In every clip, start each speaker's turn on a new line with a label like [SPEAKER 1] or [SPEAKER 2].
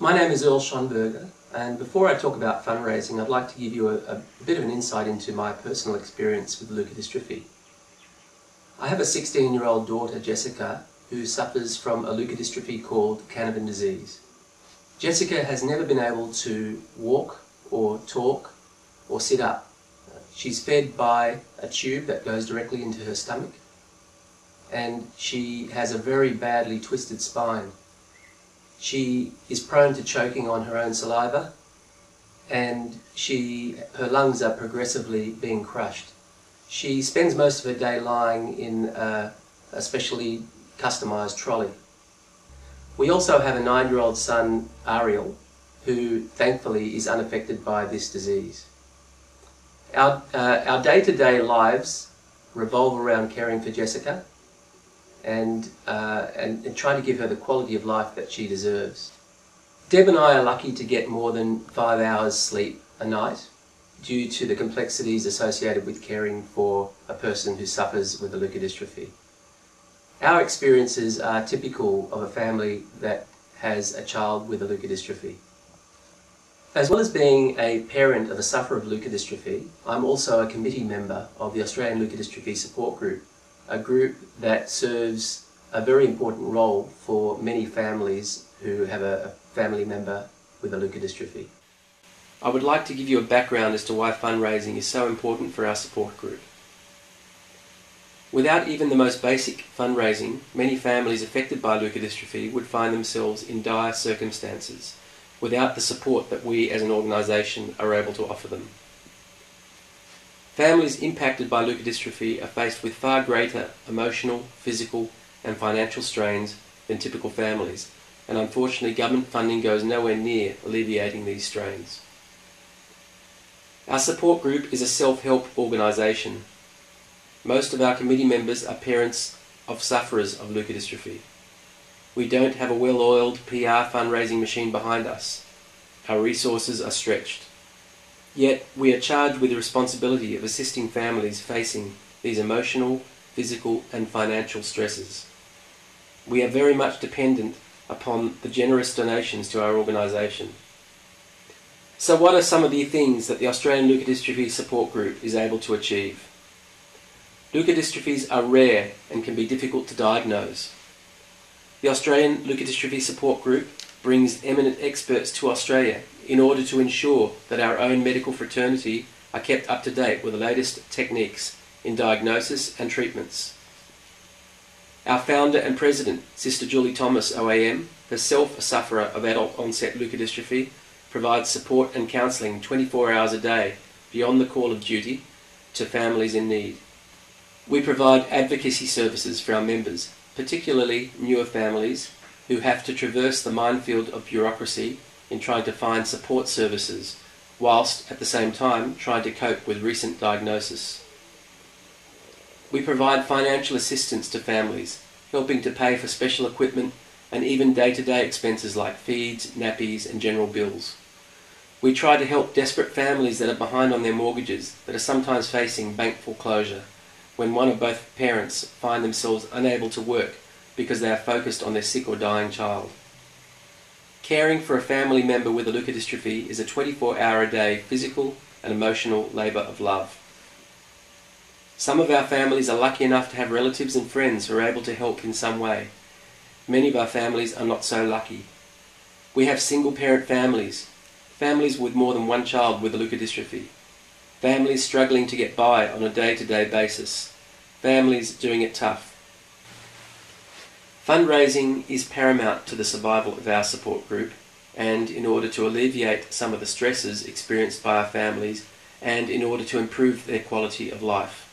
[SPEAKER 1] My name is Earl Schonberger, and before I talk about fundraising, I'd like to give you a bit of an insight into my personal experience with leukodystrophy. I have a 16-year-old daughter, Jessica, who suffers from a leukodystrophy called Canavan disease. Jessica has never been able to walk or talk or sit up. She's fed by a tube that goes directly into her stomach, and she has a very badly twisted spine. She is prone to choking on her own saliva, and her lungs are progressively being crushed. She spends most of her day lying in a specially customised trolley. We also have a 9-year-old son, Ariel, who thankfully is unaffected by this disease. Our day-to-day lives revolve around caring for Jessica and trying to give her the quality of life that she deserves. Deb and I are lucky to get more than 5 hours sleep a night due to the complexities associated with caring for a person who suffers with a leukodystrophy. Our experiences are typical of a family that has a child with a leukodystrophy. As well as being a parent of a sufferer of leukodystrophy, I'm also a committee member of the Australian Leukodystrophy Support Group, a group that serves a very important role for many families who have a family member with a leukodystrophy. I would like to give you a background as to why fundraising is so important for our support group. Without even the most basic fundraising, many families affected by leukodystrophy would find themselves in dire circumstances without the support that we as an organisation are able to offer them. Families impacted by leukodystrophy are faced with far greater emotional, physical and financial strains than typical families, and unfortunately government funding goes nowhere near alleviating these strains. Our support group is a self-help organisation. Most of our committee members are parents of sufferers of leukodystrophy. We don't have a well-oiled PR fundraising machine behind us. Our resources are stretched. Yet we are charged with the responsibility of assisting families facing these emotional, physical and financial stresses. We are very much dependent upon the generous donations to our organisation. So what are some of the things that the Australian Leukodystrophy Support Group is able to achieve? Leukodystrophies are rare and can be difficult to diagnose. The Australian Leukodystrophy Support Group brings eminent experts to Australia in order to ensure that our own medical fraternity are kept up to date with the latest techniques in diagnosis and treatments. Our founder and president, Sister Julie Thomas OAM, herself a sufferer of adult onset leukodystrophy, provides support and counselling 24 hours a day beyond the call of duty to families in need. We provide advocacy services for our members, particularly newer families who have to traverse the minefield of bureaucracy in trying to find support services, whilst at the same time trying to cope with recent diagnosis. We provide financial assistance to families, helping to pay for special equipment and even day-to-day expenses like feeds, nappies and general bills. We try to help desperate families that are behind on their mortgages, that are sometimes facing bank foreclosure, when one or both parents find themselves unable to work because they are focused on their sick or dying child. Caring for a family member with a leukodystrophy is a 24-hour-a-day physical and emotional labour of love. Some of our families are lucky enough to have relatives and friends who are able to help in some way. Many of our families are not so lucky. We have single-parent families, families with more than one child with a leukodystrophy, families struggling to get by on a day-to-day basis, families doing it tough. Fundraising is paramount to the survival of our support group, and in order to alleviate some of the stresses experienced by our families and in order to improve their quality of life.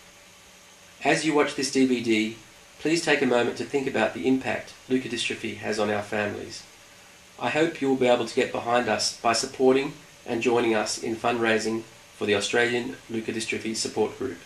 [SPEAKER 1] As you watch this DVD, please take a moment to think about the impact leukodystrophy has on our families. I hope you will be able to get behind us by supporting and joining us in fundraising for the Australian Leukodystrophy Support Group.